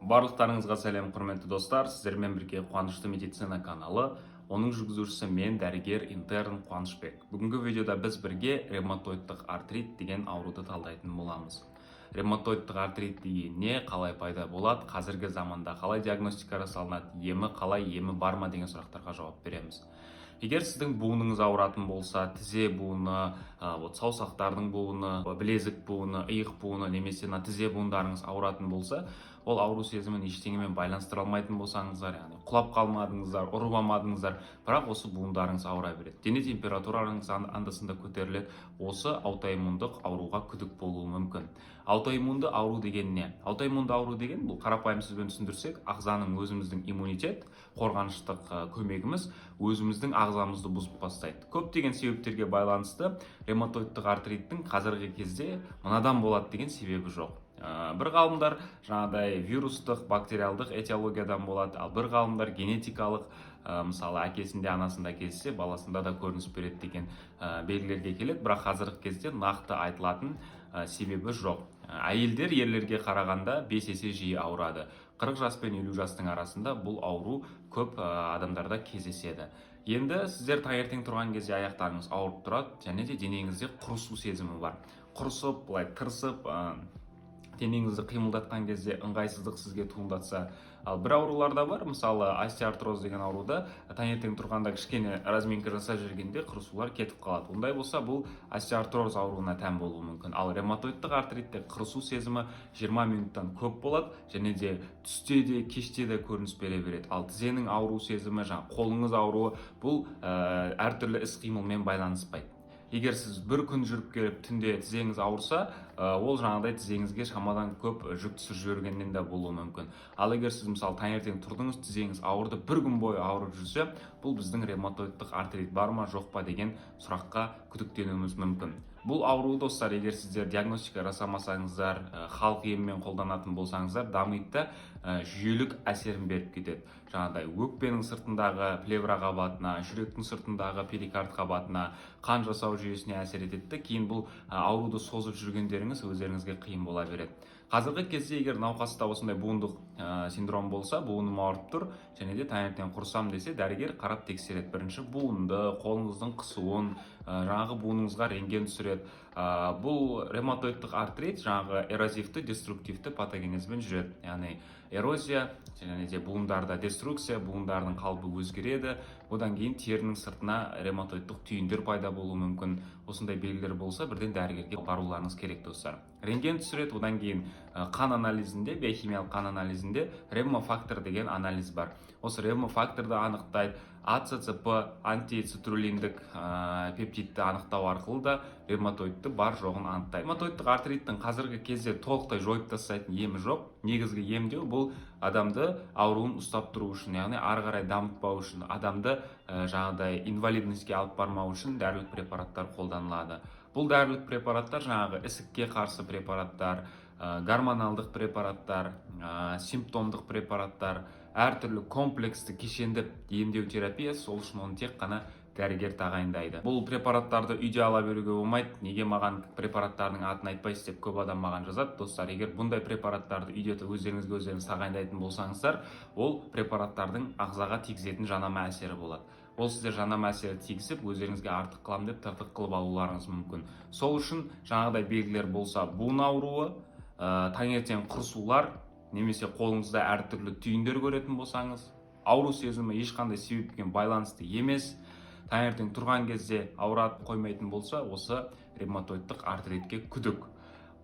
Барлықтарыңызға сәлем, құрметті достар. Сіздермен бірге Қуанышты медицина каналы. Оның жүргізушісі мен дәрігер интерн Қуанышбек. Бүгінгі видеода біз бірге ревматоидтық артрит деген ауруды талдайтын боламыз. Ревматоидтық артрит деген не, қалай пайда болады, қазіргі заманда қалай диагностика жасалынады, емі қалай, емі бар ма деген сұрақтарға жауап береміз. Егер сіздің буыныңыз ауыратын болса, тізе буыны, саусақтардың буыны, білезік буыны, иық буыны немесе тізе буындарыңыз ауыратын болса, ол ауру сезімін ештеңемен байланыстыра алмайтын болсаңыздар, яғни құлап қалмадыңыздар, ұрып алмадыңыздар, бірақ осы буындарыңыз ауыра береді. Дене температураңыз анда-санда көтеріледі. Осы аутоиммундық ауруға күдік болуы мүмкін. Аутоиммунды ауру деген не? Аутоиммунды ауру деген бұл қарапайым сөзбен түсіндірсек, ағзаның өзіміздің иммунитет, қорғаныштық көмегіміз өзіміздің ағзамызды бұзып бастайды. Көптеген себептерге байланысты ревматоидтық артриттің қазіргі кезде мынадан болады деген себебі жоқ. Бір ғалымдар жаңағыдай вирустық, бактериалдық этиологиядан болады, ал бір ғалымдар генетикалық, мысалы әкесінде, анасында кездессе, баласында да көрініс береді деген белгілерге келеді, бірақ қазіргі кезде нақты айтылатын себебі жоқ. Әйелдер ерлерге қарағанда 5 есе жиі ауырады. 40 жас пен 50 жастың арасында бұл ауру көп адамдарда кездеседі. Енді сіздер таңертең тұрған кезде аяқтарыңыз ауырып тұрады, және де денеңізде құрысу сезімі бар. Құрысып, былай тырысып, денеңізді қимылдатқан кезде ыңғайсыздық сізге туындатса, ал бір ауруларда бар, мысалы остеоартроз деген ауруда таңертең тұрғанда кішкене разминка жасап жүргенде құрысулар кетіп қалады. Ондай болса, бұл остеоартроз ауруына тән болуы мүмкін. Ал ревматоидтық артритте құрысу сезімі 20 минуттан көп болады, және де түсте де, кеште де көрініс бере береді. Ал тізенің ауру сезімі, қолыңыз ауруы, бұл әртүрлі іс-қимылмен байланыспайды. Егер сіз бір күн жүріп келіп түнде тізеңіз ауырса, ол жаңағыдай тізеңізге шамадан көп жүк түсіріп жібергеннен де болуы мүмкін. Ал егер сіз мысалы таңертең тұрдыңыз, тізеңіз ауырды, бір күн бойы ауырып жүрсе, бұл біздің ревматоидтық артрит бар ма, жоқ па деген сұраққа күдіктенуіміз мүмкін. Бұл ауру, достар, егер сіздер диагностика жасамасаңыздар, халық емімен қолданатын болсаңыздар, дамиды да жүйелік әсерін беріп кетеді. Жаңағыдай өкпенің сыртындағы плевра қабатына, жүректің сыртындағы перикард қабатына, қан жасау жүйесіне әсер етеді. Кейін бұл ауруды созып жүргендеріңіз өздеріңізге қиын бола береді. Қазіргі кезде егер науқаста осындай буындық синдром болса, буыным ауырып тұр, және де таңертең құрсам десе, дәрігер қарап тексереді. Бірінші буынды, қолыңыздың қысуын, жаңағы буыныңызға рентген түсіреді. Бұл ревматоидтық артрит жаңағы эрозивті, деструктивті патогенезбен жүреді. Яғни эрозия, және де буындарда деструкция, буындардың қалпы өзгереді. Одан кейін терінің сыртына ревматоидтық түйіндер пайда болуы мүмкін. Осындай белгілер болса, бірден дәрігерге баруларыңыз керек, достар. Рентген түсіреді, одан кейін қан анализінде, биохимиялық қан анализінде ревмофактор деген анализ бар. Осы ревмофакторды анықтайды. АЦЦП, антицитрулиндік пептидті анықтау арқылы да ревматоидты бар жоғын анықтайды. Ревматоидтық артриттің қазіргі кезде толықтай жойып тастайтын емі жоқ. Негізгі емдеу бұл адамды ауруын ұстап тұру үшін, яғни ары қарай дамытпау үшін, адамды жаңағыдай инвалидностьке алып бармау үшін дәрілік препараттар қолданылады. Бұл дәрілік препараттар жаңағы ісікке қарсы препараттар, гормоналдық препараттар, симптомдық препараттар, әртүрлі комплексті кешенді емдеу терапиясы, сол үшін оны тек қана дәрігер тағайындайды. Бұл препараттарды үйде ала беруге болмайды. Неге маған препараттардың атын айтпайсыз деп көп адам маған жазады. Достар, егер бұндай препараттарды үйде өздеріңіз тағайындайтын болсаңыздар, ол препараттардың ағзаға тигізетін жанама әсері болады. Ол сіздер жанама әсері тигізіп, өздеріңізге артық қылам деп тыртық қылып алуларыңыз мүмкін. Сол үшін жаңағыдай белгілер болса, буын ауруы, таңертең құрысулар, немесе қолыңызда әртүрлі түйіндер көретін болсаңыз, ауру сезімі ешқандай себеппен байланысты емес, таңертең тұрған кезде ауырат қоймайтын болса, осы ревматоидтық артритке күдік.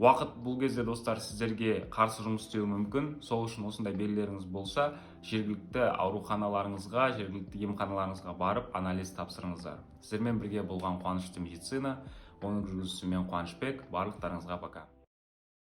Уақыт бұл кезде, достар, сіздерге қарсы жұмыс істеуі мүмкін. Сол үшін осындай белгілеріңіз болса, жергілікті ауруханаларыңызға, жергілікті емханаларыңызға барып анализ тапсырыңыздар. Сіздермен бірге болған Қуанышты медицина, оның жүргізушісі мен Қуанышбек. Барлықтарыңызға пока.